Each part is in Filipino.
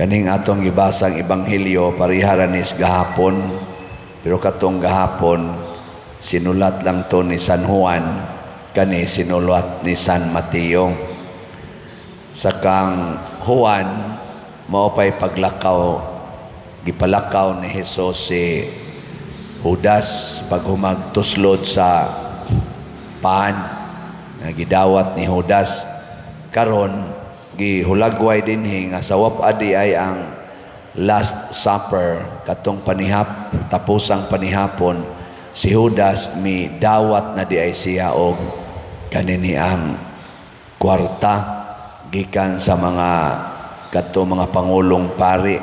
Kaning atong gibasang ebanghelyo pariharanis gahapon, pero katong gahapon sinulat lang to ni San Juan, kani sinulat ni San Mateo. Sakang Juan mao pay paglakaw, gipalakaw ni Hesus si Judas paghumagtuslod sa paan nga gidawat ni Judas. Karon gihulagway dinhi nga sa wapadi ay ang Last Supper, katong panihap, tapusang panihapon, si Judas mi dawat na di ay siya og kanini ang kwarta gikan sa mga katong mga pangulong pari,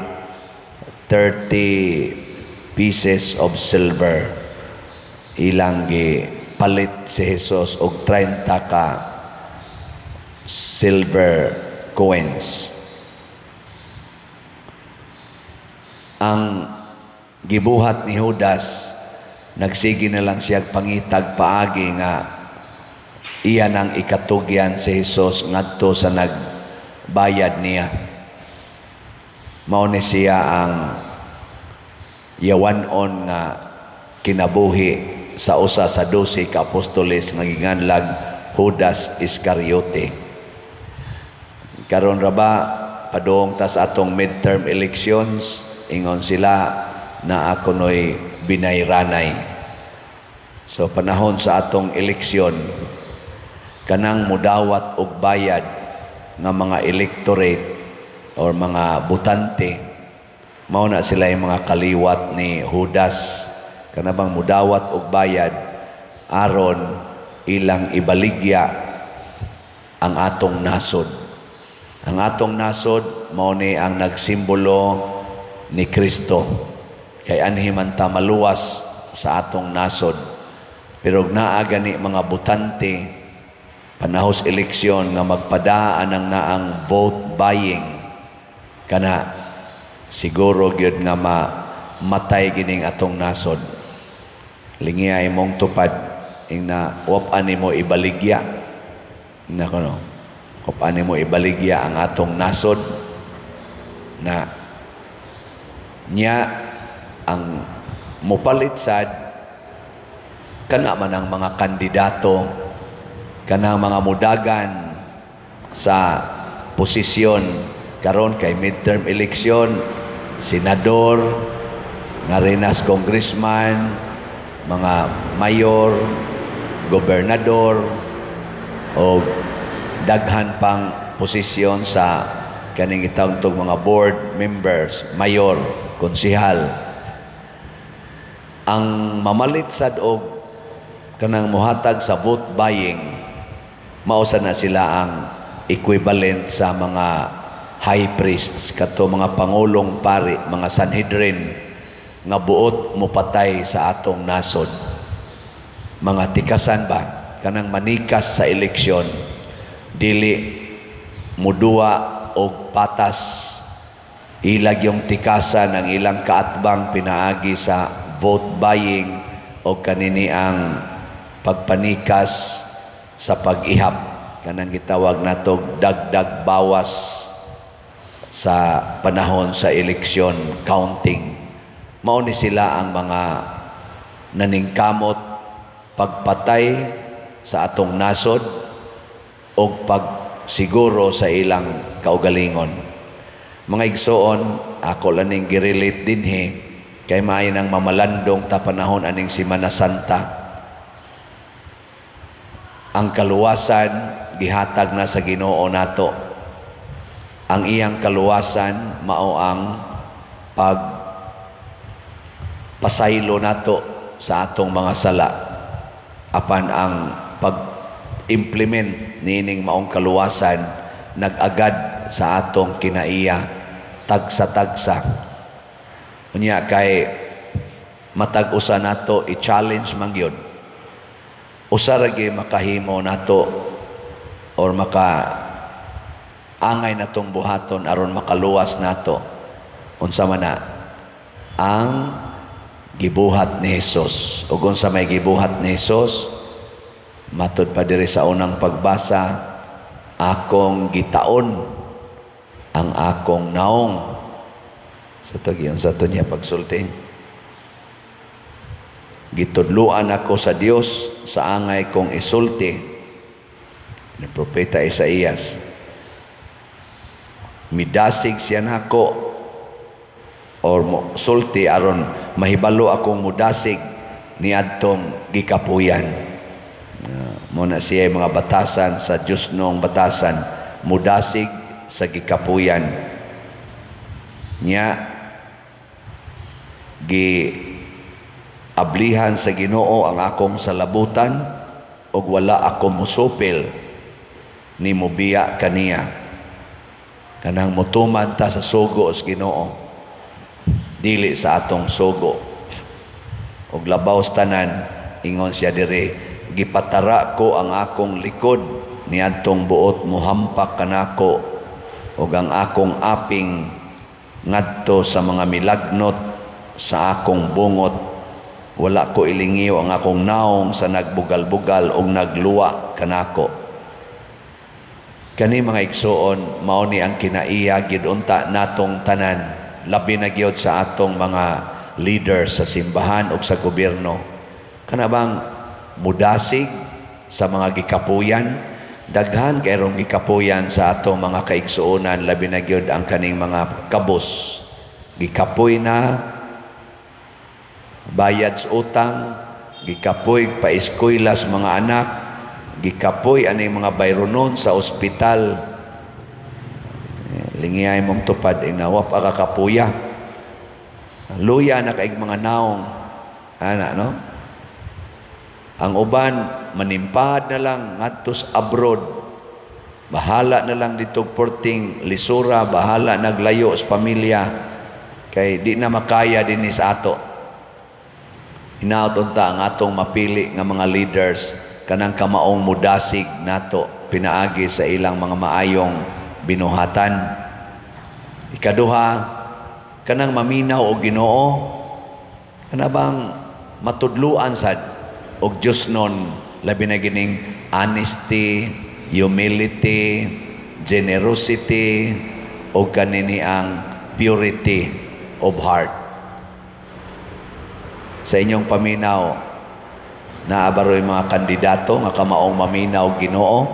30 pieces of silver ilang gipalit si Jesus og 30 ka silver coins. Ang gibuhat ni Judas, nagsigi na lang siya pangitag paagi nga iyan ang ikatugyan si Jesus ngadto sa nagbayad niya. Mao ni siya ang yawanon nga kinabuhi sa usa sa 12 ka apostoles nga ginganlag Judas Iscariote. Karon ra ba padung tas atong midterm elections, ingon sila na ako'y binayranay. So panahon sa atong eleksyon, kanang mudawat og bayad nga mga electorate or mga butante, mao na sila yung mga kaliwat ni Judas. Kanabang mudawat og bayad aron ilang ibaligya ang atong nasod. Ang atong nasod mao ni ang nagsimbolo ni Kristo. Kay anhi man ta maluwas sa atong nasod. Pero naa gani mga butante panahos eleksyon nga magpadaan ang naang vote buying, kana siguro gyud nga matay gining atong nasod. Lingi ay mong tupad ing na wapan nimo ibaligya na kuno, wapan nimo ibaligya ang atong nasod na niya ang mupalit sad kana man ang mga kandidato, kana mga mudagan sa posisyon karon kay midterm election, senador, nga renas congressman, mga mayor, gobernador, o daghan pang posisyon sa kaning gitawag tog mga board members, mayor, konsihal. Ang mamalit sad og kanang muhatag sa vote buying, mausa na sila ang equivalent sa mga high priests, kato mga pangulong pari, mga Sanhedrin nga buot mupatay sa atong nasod. Mga tikasan ba kanang manikas sa eleksyon, dili mudua og patas, ilag yung tikasan ang ilang kaatbang pinaagi sa vote buying o kanini ang pagpanikas sa pag-ihap, kanang gitawag natog dagdag bawas sa panahon sa eleksyon counting. Mao ni sila ang mga naningkamot pagpatay sa atong nasod o pagsiguro sa ilang kaugalingon. Mga igsoon, ako laning girelate dinhi kay maayo nang mamalandong ta panahon aning Semana Santa. Ang kaluwasan gihatag na sa Ginoo nato. Ang iyang kaluwasan mao ang pasaylo nato sa atong mga sala, apan ang pag-implement nining maong kaluwasan nag-agad sa atong kinaiya tagsa-tagsa. Unya kay matag-usa nato i-challenge man gyud, usa ra gyud makahimo nato or angay natong buhaton aron makaluwas nato unsa man na ang gibuhat ni Jesus. Ug unsa may gibuhat ni Jesus, matud pa diri sa unang pagbasa, akong gitaon ang akong naong sa to niya pagsulti. Gitudluan ako sa Dios sa angay kong isulti ni propeta Isaías. Midasig siya nako or sulti aron mahibalo akong mudasig ni adtong gikapuyan. Muna siya mga batasan sa Diyos noong batasan, mudasig sa gikapuyan niya, ablihan sa Ginoo ang akong salabutan ug wala ako musupil ni mubiya kaniya. Kanang mutuman ta sa sugo sa Ginoo, dili sa atong sugo. Ug labaw tanan, ingon siya diri, gipatara ko ang akong likod niadtong buot muhampak kanako ug ang akong aping ngadto sa mga milagnot sa akong bungot. Wala ko ilingiw ang akong naong sa nagbugal-bugal o nagluwa kanako. Kani mga igsoon, mao ni ang kinaiya gidunta natong tanan, labi na gyud sa atong mga leaders sa simbahan o sa gobyerno. Kanabang mudasig sa mga gikapuyan, daghan kayrong gikapuyan sa atong mga kaigsuonan, labi na gyud ang kaning mga kabus. Gikapoy na bayad sa utang, gikapoy paiskwela sa mga anak, gikapoy ani mga bayronon sa ospital. Lingiyay mong tupad inawap akakapuya. Luya na kaig mga naong ana no. Ang uban manimpad na lang ngadtos abroad. Bahala na lang dito porting lisura, bahala naglayo sa pamilya kay di na makaya dinhi sa ato. Hinaot unta ang atong mapili nga mga leaders kanang kamaong mudasig nato pinaagi sa ilang mga maayong binuhatan. Ikaduha, kanang maminaw og Ginoo, kanabang matudluan sad og Dios non, labi na gining honesty, humility, generosity o kanini ang purity of heart. Sa inyong paminaw, naabaroy mga kandidato nga kamaong maminaw Ginoo,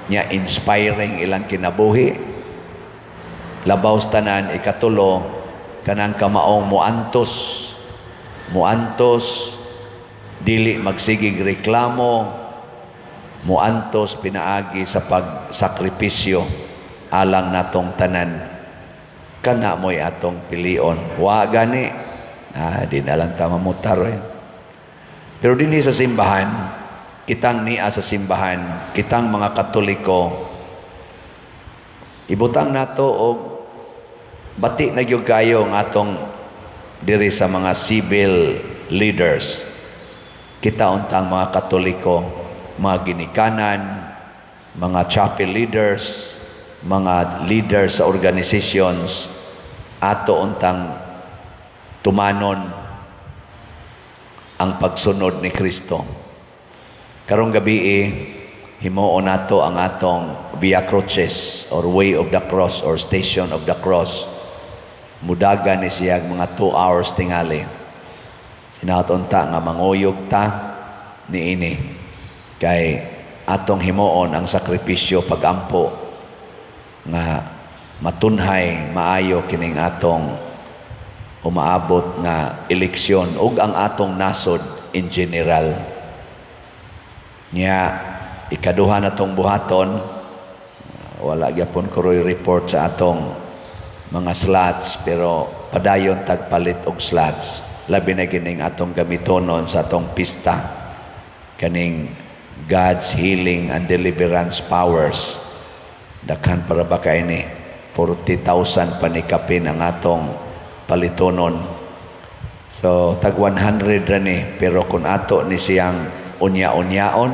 nya inspiring ilang kinabuhi. Labaw tanan ikatulo, kanang kamaong muantos, dili magsigig reklamo, muantos pinaagi sa pagsakripisyo alang natong tanan. Kana mo'y atong pilion. Wa gani. Di na lang tama mutar eh. Pero dinhi sa simbahan, kitang niya sa simbahan, kitang mga Katoliko, ibutang nato og bati na gyud kayo ng atong diri sa mga civil leaders. Kita untang mga Katoliko, mga ginikanan, mga chapel leaders, mga leaders sa organizations, ato untang tumanon ang pagsunod ni Kristo. Karong gabi himuon nato ang atong Via Crucis or Way of the Cross or Station of the Cross. Mudaga ni siya mga 2 hours tingali. Sinatunta nga manguyog ta ni ini. Kay atong himuon ang sakripisyo pagampo nga matunhay maayo kining atong umaabot nga eleksyon ug ang atong nasod in general. Nya ikaduha na tong buhaton, wala gyapon ko report sa atong mga slots, pero padayon tagpalit og slots. Labi na gining atong gamitonon sa atong pista, kaning God's healing and deliverance powers. Daghan para ba kay ni 40,000 panikapin ang atong palitonon. So tag 100 ra ni, pero kung ato ni siyang unya-unyaon,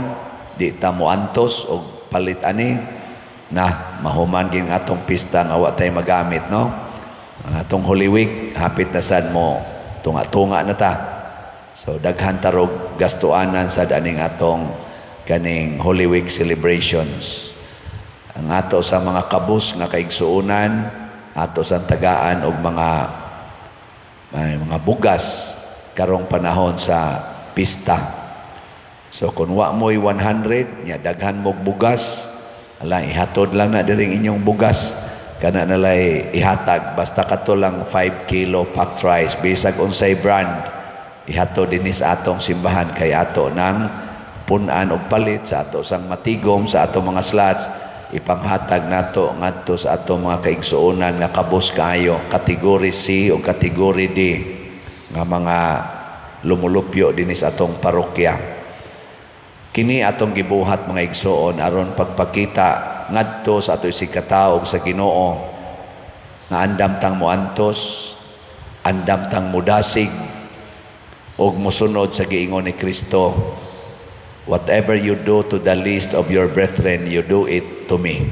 di ta mo antos og palit ani na mahuman gin atong pista nga wa tay magamit, no? Atong Holy Week hapit na sad mo tunga-tunga na ta. So daghan tarog gastuanan sad aning atong kaning Holy Week celebrations. Ang ato sa mga kabus nga kaigsuonan, ato sang tagaan og mga bugas karong panahon sa pista. So kung wa mo'y 100, nya daghan mog bugas, ala ihatod lang na diring inyong bugas, kana nalay ihatag, basta kato lang 5 kilo packed rice, bisag unsay brand, ihatod dinis atong simbahan kay ato ng punan og palit sa ato sang matigom, sa ato mga slots, ipanghatag nato ngadto sa ato mga kaigsuonan nga kabus kaayo, kategory C o kategory D nga mga lumulupyo dinis atong parokya. Kini atong gibuhat mga igsoon aron pagpakita ngadto sa ato isig katawo sa Ginoo nga andam tang moantos, andam tang mudasig og mosunod sa giingon ni Kristo. Whatever you do to the least of your brethren, you do it to me.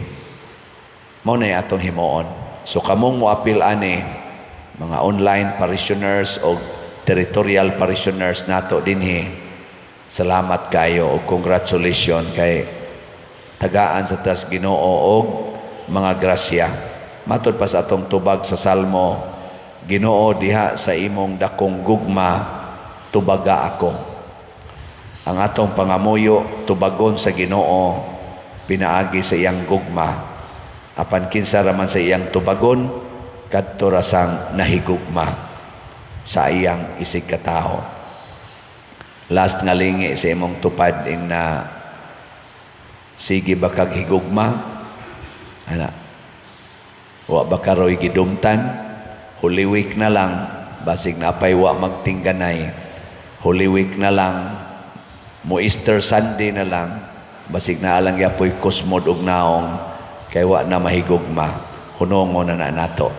Mao na atong himuon. So kamong moapil ani mga online parishioners o territorial parishioners nato dinhi, salamat kayo o congratulations kay tagaan sa tas Ginoo og mga grasya. Matod pa sa atong tubag sa Salmo, Ginoo diha sa imong dakong gugma tubaga ako. Ang atong pangamuyo tubagon sa Ginoo pinaagi sa iyang gugma. Apan kinsa raman sa iyang tubagon kadto ra sang nahigugma sa iyang isig katawo. Last nga lingi sa imong tupad ing na sige ba kag higugma? Ana. Wa ba karoy gidumtan? Holy Week na lang, basig na pay wa magtingganay. Holy Week na lang, mo Easter Sunday na lang, basig na alang yapoy kusmod og naong kay wa na mahigugma. Hunongon na nato.